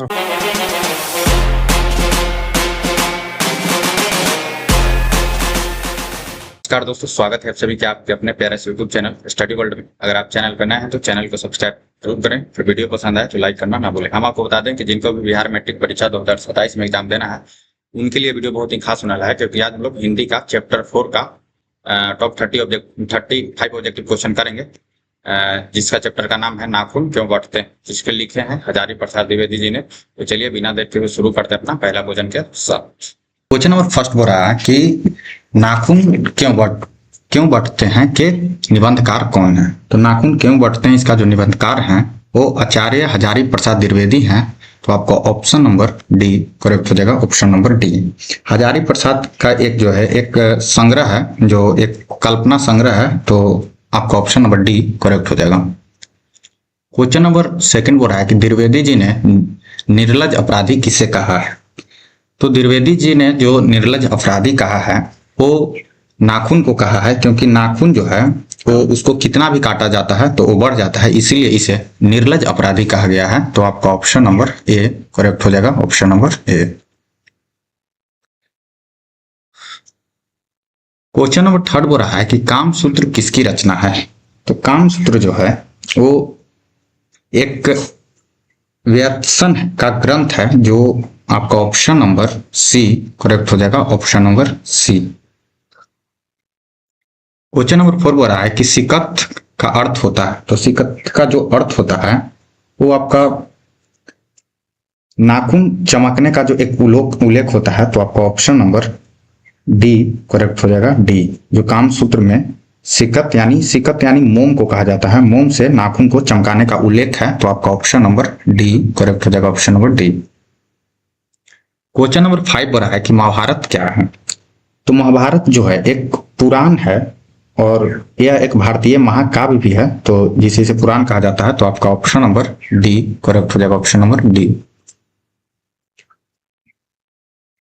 नमस्कार दोस्तों, स्वागत है आप सभी के आपके अपने प्यारे से यूट्यूब चैनल स्टडी वर्ल्ड में। अगर आप चैनल पर नए हैं तो चैनल को सब्सक्राइब जरूर करें। फिर वीडियो पसंद आए तो लाइक करना ना भूलें। हम आपको बता दें कि जिनको भी बिहार मैट्रिक परीक्षा 2027 में एग्जाम देना है उनके लिए वीडियो बहुत ही खास होने वाला है, क्योंकि आज हम लोग हिंदी का चैप्टर 4 का टॉप 35 ऑब्जेक्टिव क्वेश्चन करेंगे, जिसका चैप्टर का नाम है नाखून क्यों बढ़ते हैं, जिसके लिखे हैं हजारी प्रसाद द्विवेदी जी ने। तो चलिए बिना देर के हुए शुरू करते हैं अपना पहला क्वेश्चन के साथ। क्वेश्चन नंबर फर्स्ट बोल रहा है कि नाखून क्यों बढ़ते हैं के निबंधकार कौन है। तो नाखून क्यों बढ़ते हैं इसका जो निबंधकार हैं वो आचार्य हजारी प्रसाद द्विवेदी हैं। तो आपको ऑप्शन नंबर डी करेक्ट हो जाएगा, option number D. Hazari Prasad का एक जो है एक संग्रह है, जो एक कल्पना संग्रह है, तो आपका ऑप्शन नंबर डी करेक्ट हो जाएगा। क्वेश्चन नंबर सेकंड बोल रहा है कि द्विवेदी जी ने निर्लज अपराधी किसे कहा है। तो द्विवेदी जी ने जो निर्लज अपराधी कहा है वो नाखून को कहा है, क्योंकि नाखून जो है वो उसको कितना भी काटा जाता है तो वो बढ़ जाता है, इसीलिए इसे निर्लज अपराधी कहा गया है। तो आपका ऑप्शन नंबर ए करेक्ट हो जाएगा, option number A. Question number third बोल रहा है कि काम सूत्र किसकी रचना है। तो काम सूत्र जो है वो एक व्यासन का ग्रंथ है, जो आपका ऑप्शन नंबर सी करेक्ट हो जाएगा, option number C. Question number 4 बोल रहा है कि सिकत का अर्थ होता है। तो सिकत का जो अर्थ होता है वो आपका नाखून चमकने का जो एक उल्लेख होता है। तो आपका ऑप्शन नंबर डी करेक्ट हो जाएगा, डी। जो काम सूत्र में सिकत यानी मोम को कहा जाता है, मोम से नाखून को चमकाने का उल्लेख है। तो आपका ऑप्शन नंबर डी करेक्ट हो जाएगा, option number D. Question number 5 बोल रहा है कि महाभारत क्या है। तो महाभारत जो है एक पुराण है और यह एक भारतीय महाकाव्य भी है, तो जिसे इसे पुराण कहा जाता है। तो आपका ऑप्शन नंबर डी करेक्ट हो जाएगा, option number D.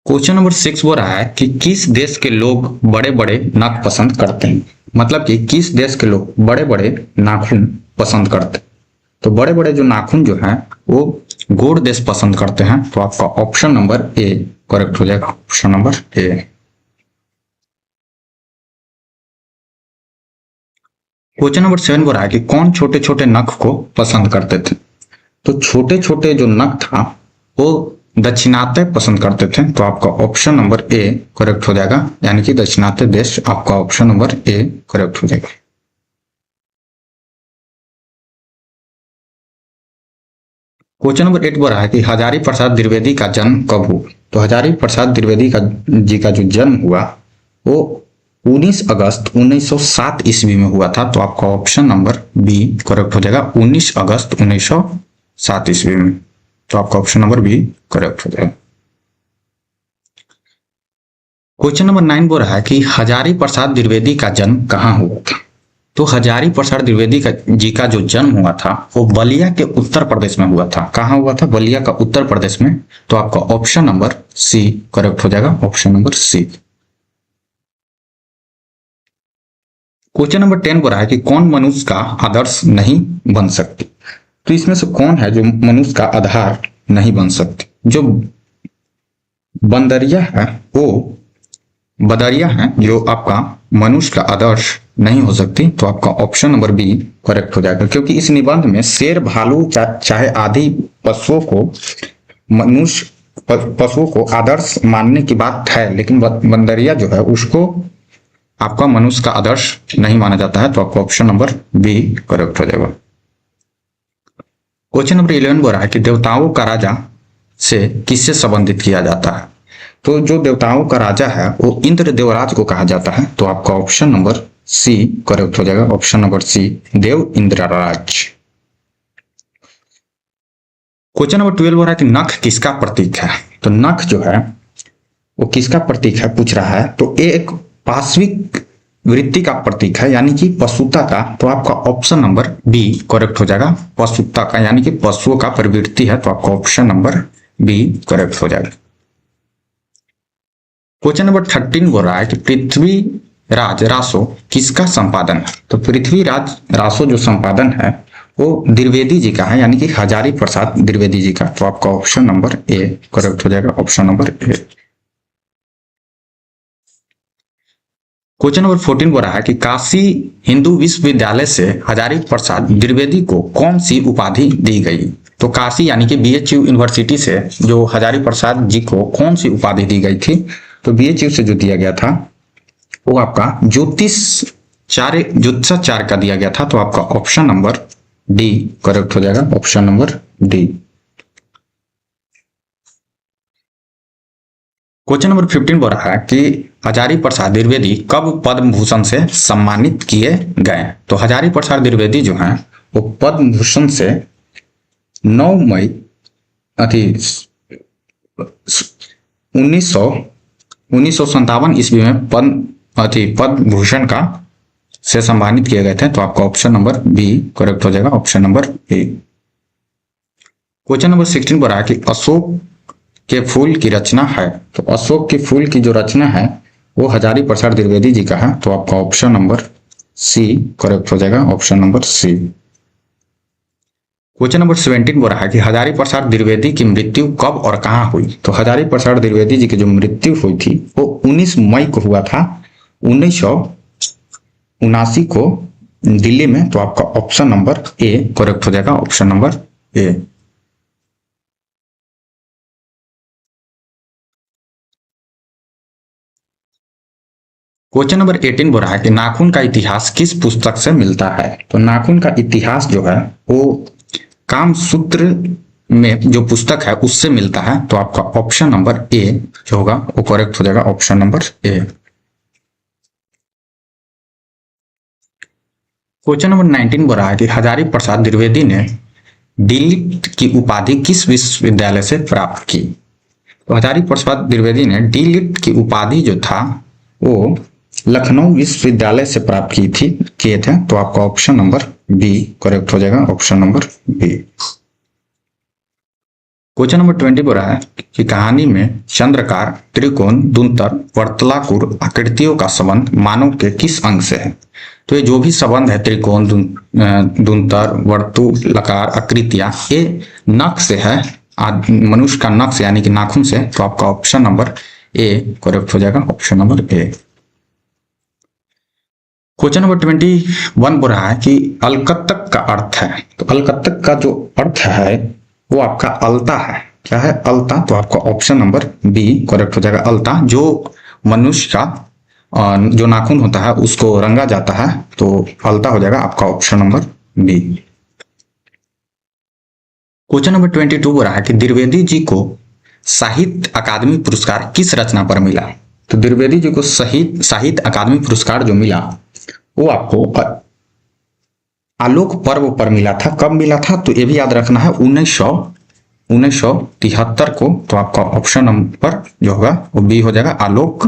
Question number 6 बोल रहा है कि किस देश के लोग बड़े बड़े नख पसंद करते हैं। मतलब कि किस देश के लोग बड़े बड़े नाखून पसंद करते हैं। तो बड़े बड़े जो नाखून जो है वो गोंड देश पसंद करते हैं। तो आपका ऑप्शन नंबर ए करेक्ट हो जाएगा, option number A. Question number 7 बोल रहा है कि कौन छोटे छोटे नख को पसंद करते थे। तो छोटे छोटे जो नख था वो दक्षिणात्य पसंद करते थे। तो आपका ऑप्शन नंबर ए करेक्ट हो जाएगा, यानी कि दक्षिणात्य देश। आपका ऑप्शन नंबर ए करेक्ट हो जाएगा। क्वेश्चन नंबर 8 बोल रहा है कि हजारी प्रसाद द्विवेदी का जन्म कब हुआ। तो हजारी प्रसाद द्विवेदी जी का जो जन्म हुआ वो 19 अगस्त 1907 ईस्वी में हुआ था। तो आपका ऑप्शन नंबर बी करेक्ट हो जाएगा, 19 अगस्त 1907 ईस्वी में। तो आपका ऑप्शन नंबर बी करेक्ट हो जाएगा। क्वेश्चन नंबर 9 बोल रहा है कि हजारी प्रसाद द्विवेदी का जन्म कहाँ हुआ था। तो हजारी प्रसाद द्विवेदी जी का जो जन्म हुआ था वो बलिया के उत्तर प्रदेश में हुआ था। कहाँ हुआ था? बलिया का उत्तर प्रदेश में। तो आपका ऑप्शन नंबर सी करेक्ट हो जाएगा, option number C. Question number 10 बोल रहा है कि कौन मनुष्य का आदर्श नहीं बन सकती। तो इसमें से कौन है जो मनुष्य का आधार नहीं बन सकती। जो बंदरिया है वो बदरिया है जो आपका मनुष्य का आदर्श नहीं हो सकती। तो आपका ऑप्शन नंबर बी करेक्ट हो जाएगा, क्योंकि इस निबंध में शेर भालू चाहे आदि पशुओं को आदर्श मानने की बात है, लेकिन बंदरिया जो है उसको आपका मनुष्य का आदर्श नहीं माना जाता है। तो आपका ऑप्शन नंबर बी करेक्ट हो जाएगा। क्वेश्चन नंबर 11 बोल रहा है कि देवताओं का राजा से किससे संबंधित किया जाता है। तो जो देवताओं का राजा है वो इंद्र देवराज को कहा जाता है। तो आपका ऑप्शन नंबर सी करेक्ट हो जाएगा, ऑप्शन नंबर सी, देव इंद्रराज। क्वेश्चन नंबर 12 बोल रहा है कि नख किसका प्रतीक है। तो नख जो है वो किसका प्रतीक है पूछ रहा है। तो एक पाश्विक वृत्ति का प्रतीक है, यानी कि पशुता का। तो आपका ऑप्शन नंबर बी करेक्ट हो जाएगा, पशुता का, यानी कि पशुओं का प्रवृत्ति है। तो आपका ऑप्शन नंबर बी करेक्ट हो जाएगा। क्वेश्चन नंबर 13 बोल रहा है कि पृथ्वी राज रासो किसका संपादन है। तो पृथ्वी राज रासो जो संपादन है वो द्विवेदी जी का है, यानी कि हजारी प्रसाद द्विवेदी जी का। तो आपका ऑप्शन नंबर ए करेक्ट हो जाएगा, option number A. Question number 14 बोल रहा है कि काशी हिंदू विश्वविद्यालय से हजारी प्रसाद द्विवेदी को कौन सी उपाधि दी गई। तो काशी यानी कि बीएचयू यूनिवर्सिटी से जो हजारी प्रसाद जी को कौन सी उपाधि दी गई थी, तो बीएचयू से जो दिया गया था वो आपका ज्योतिषाचार्य का दिया गया था। तो आपका ऑप्शन नंबर डी करेक्ट हो जाएगा, option number D. Question number 15 बोल रहा है कि हजारी प्रसाद द्विवेदी कब पद्म भूषण से सम्मानित किए गए। तो हजारी प्रसाद द्विवेदी जो हैं वो पद्म भूषण से 9 मई 1957 ईस्वी में पद्म भूषण का से सम्मानित किए गए थे। तो आपका ऑप्शन नंबर बी करेक्ट हो जाएगा, option number B. Question number 16 बोल रहा है कि अशोक के फूल की रचना है। तो अशोक के फूल की जो रचना है वो हजारी प्रसाद द्विवेदी जी का है। तो आपका ऑप्शन नंबर सी करेक्ट हो जाएगा, option number C. Question number 17 बोल रहा है कि हजारी प्रसाद द्विवेदी की मृत्यु कब और कहां हुई। तो हजारी प्रसाद द्विवेदी जी की जो मृत्यु हुई थी वो 19 मई को हुआ था 1979 को दिल्ली में। तो आपका ऑप्शन नंबर ए करेक्ट हो जाएगा, option number A. Question number 18 बोल रहा है कि नाखून का इतिहास किस पुस्तक से मिलता है। तो नाखून का इतिहास जो है वो कामसूत्र में जो पुस्तक है उससे मिलता है। तो आपका ऑप्शन नंबर ए जो होगा वो करेक्ट हो जाएगा, option number A. Question number 19 बोल रहा है कि हजारी प्रसाद द्विवेदी ने डीलिट की उपाधि किस विश्वविद्यालय से प्राप्त की। तो हजारी प्रसाद द्विवेदी ने डीलिट की उपाधि जो था वो लखनऊ विश्वविद्यालय से प्राप्त किए थे। तो आपका ऑप्शन नंबर बी करेक्ट हो जाएगा, option number B. Question number 20 बोल रहा है कि कहानी में चंद्रकार, त्रिकोण, दुंतर, वर्तुलाकार आकृतियों का संबंध मानव के किस अंग से है। तो ये जो भी संबंध है त्रिकोण, दुंतर, वर्तुलाकार आकृतियां, ये नख से है, मनुष्य का नख से यानी कि नाखून से। तो आपका ऑप्शन नंबर ए करेक्ट हो जाएगा, option number A. Question number 21 बोल रहा है कि अलकतक का अर्थ है। तो अलकतक का जो अर्थ है वो आपका अलता है। क्या है? अलता। तो आपका ऑप्शन नंबर बी करेक्ट हो जाएगा, अलता। जो मनुष्य का जो नाखून होता है उसको रंगा जाता है, तो अलता हो जाएगा आपका option number B. Question number 22 बोल रहा है कि द्विवेदी जी को साहित्य अकादमी पुरस्कार किस रचना पर मिला। तो द्विवेदी जी को साहित्य अकादमी पुरस्कार जो मिला वो आपको आलोक पर्व पर मिला था। कब मिला था? तो ये भी याद रखना है 1973 को। तो आपका ऑप्शन नंबर जो होगा वो बी हो जाएगा, आलोक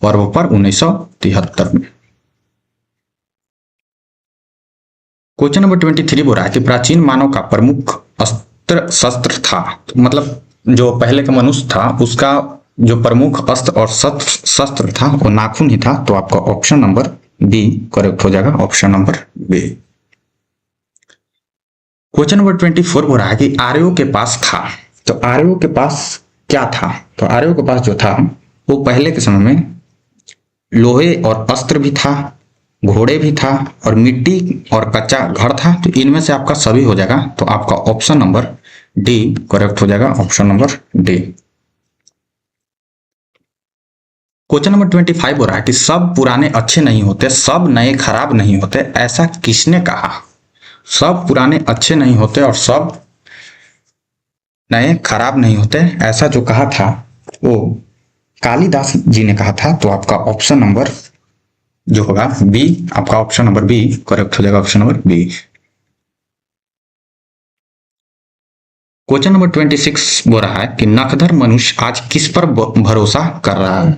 पर्व पर 1973 में। क्वेश्चन नंबर 23 बोल रहा है कि प्राचीन मानव का प्रमुख अस्त्र शस्त्र था। तो मतलब जो पहले का मनुष्य था उसका जो प्रमुख अस्त्र और शस्त्र था वो नाखून ही था। तो आपका ऑप्शन नंबर बी करेक्ट हो जाएगा, option number B. Question number 24 बोल रहा है कि आर्यों के पास था। तो आर्यों के पास क्या था? तो आर्यों के पास जो था वो पहले के समय में लोहे और अस्त्र भी था, घोड़े भी था, और मिट्टी और कच्चा घर था। तो इनमें से आपका सभी हो जाएगा। तो आपका ऑप्शन नंबर डी करेक्ट हो जाएगा, option number D. Question number 25 बोल रहा है कि सब पुराने अच्छे नहीं होते, सब नए खराब नहीं होते, ऐसा किसने कहा। सब पुराने अच्छे नहीं होते और सब नए खराब नहीं होते, ऐसा जो कहा था वो कालिदास जी ने कहा था। तो आपका ऑप्शन नंबर जो होगा बी, आपका ऑप्शन नंबर बी करेक्ट हो जाएगा, option number B. Question number 26 बोल रहा है कि नकदर मनुष्य आज किस पर भरोसा कर रहा है।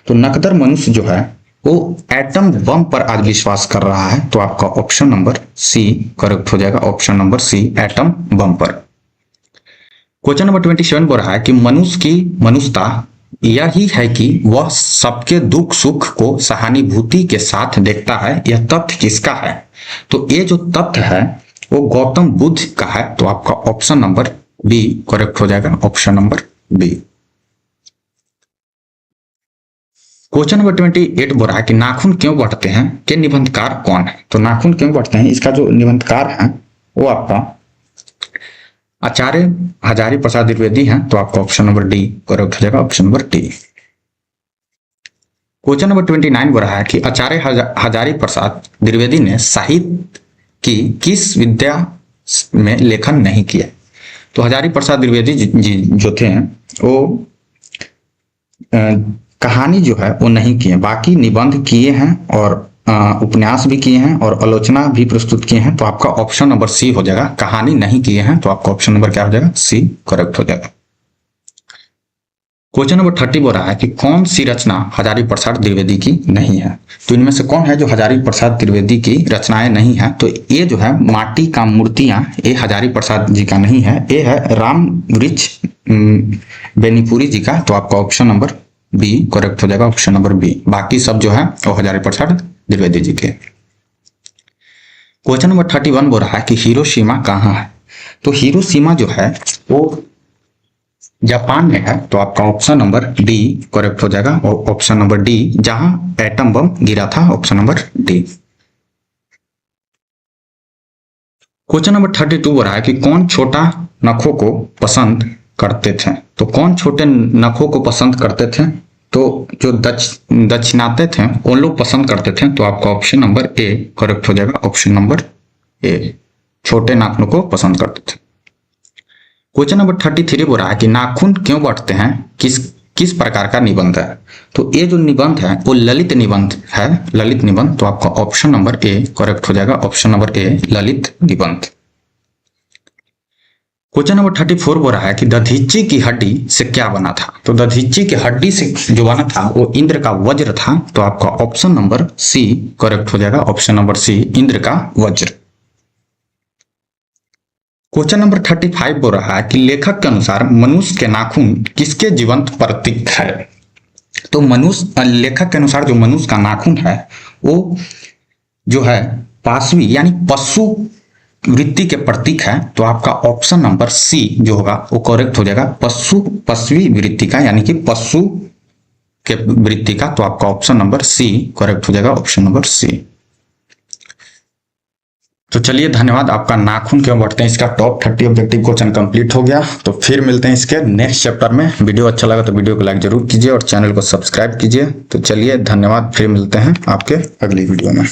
तो नकदर मनुष्य जो है वो एटम बम पर आज विश्वास कर रहा है। तो आपका ऑप्शन नंबर सी करेक्ट हो जाएगा, option number C atom bomb पर। क्वेश्चन नंबर 27 बोल रहा है कि मनुष्य की मनुष्यता यही है कि वह सबके दुख सुख को सहानुभूति के साथ देखता है। यह तथ्य किसका है? तो ये जो तथ्य है वो गौतम बुद्ध का है, तो आपका ऑप्शन नंबर बी करेक्ट हो जाएगा, option number B. Question number 28 बोल रहा है कि नाखून क्यों बढ़ते हैं के निबंधकार कौन है। तो नाखून क्यों बढ़ते हैं, इसका जो निबंधकार है वो आपका आचार्य हजारी प्रसाद द्विवेदी हैं, तो आपका ऑप्शन नंबर डी करेक्ट हो जाएगा, option number D. Question number 29 बोल रहा है कि आचार्य हजारी प्रसाद द्विवेदी ने साहित्य की किस विद्या में लेखन नहीं किया। तो हजारी प्रसाद द्विवेदी जी जो थे वो कहानी जो है वो नहीं किए, बाकी निबंध किए हैं और उपन्यास भी किए हैं और आलोचना भी प्रस्तुत किए हैं, तो आपका ऑप्शन नंबर सी हो जाएगा। कहानी नहीं किए हैं, तो आपका ऑप्शन नंबर क्या हो जाएगा, सी करेक्ट हो जाएगा। क्वेश्चन नंबर 30 बोल रहा है कि कौन सी रचना हजारी प्रसाद द्विवेदी की नहीं है। तो इनमें से कौन है जो हजारी प्रसाद द्विवेदी की रचनाएं नहीं है। तो ये जो है माटी का मूर्तियां, ये हजारी प्रसाद जी का नहीं है, ये है राम वृक्ष बेनीपुरी जी का, तो आपका ऑप्शन नंबर बी करेक्ट हो जाएगा, ऑप्शन नंबर बी। बाकी सब जो है वो हजारी प्रसाद द्विवेदी जी के। क्वेश्चन नंबर 31 बोल रहा है कि हिरोशिमा कहाँ है। तो हिरोशिमा जो है वो जापान में है, तो आपका ऑप्शन नंबर डी करेक्ट हो जाएगा, और ऑप्शन नंबर डी जहां एटम बम गिरा था, option number D. Question number 32 बोल रहा है कि कौन छोटा नखों को पसंद करते थे। तो कौन छोटे नखों को पसंद करते थे, तो जो दक्षिणाते थे उन लोग पसंद करते थे, तो आपका ऑप्शन नंबर ए करेक्ट हो जाएगा, ऑप्शन नंबर ए, छोटे नाखूनों को पसंद करते थे। क्वेश्चन नंबर 33 बोल रहा है कि नाखून क्यों बढ़ते हैं किस प्रकार का निबंध है। तो ये जो निबंध है वो ललित निबंध है, ललित निबंध, तो आपका ऑप्शन नंबर ए करेक्ट हो जाएगा, ऑप्शन नंबर ए ललित निबंध। क्वेश्चन नंबर 34 बोल रहा है कि दधीची की हड्डी से क्या बना था। तो दधीची की हड्डी से जो बना था वो इंद्र का वज्र था, तो आपका ऑप्शन नंबर सी करेक्ट हो जाएगा, ऑप्शन नंबर सी इंद्र का वज्र। क्वेश्चन नंबर 35 बोल रहा है कि लेखक के अनुसार मनुष्य के नाखून किसके जीवंत प्रतीक है। तो लेखक के अनुसार जो मनुष्य का नाखून है वो जो है पाशवी यानी पशु वृत्ति के प्रतीक है, तो आपका ऑप्शन नंबर सी जो होगा वो करेक्ट हो जाएगा, पशवी वृत्ति का, यानी कि पशु के वृत्ति का, तो आपका ऑप्शन नंबर सी करेक्ट हो जाएगा, ऑप्शन नंबर सी। तो चलिए धन्यवाद। आपका नाखून क्यों बढ़ते हैं इसका टॉप 30 ऑब्जेक्टिव क्वेश्चन कंप्लीट हो गया। तो फिर मिलते हैं इसके नेक्स्ट चैप्टर में। वीडियो अच्छा लगा तो वीडियो को लाइक जरूर कीजिए और चैनल को सब्सक्राइब कीजिए। तो चलिए धन्यवाद, फिर मिलते हैं आपके अगली वीडियो में।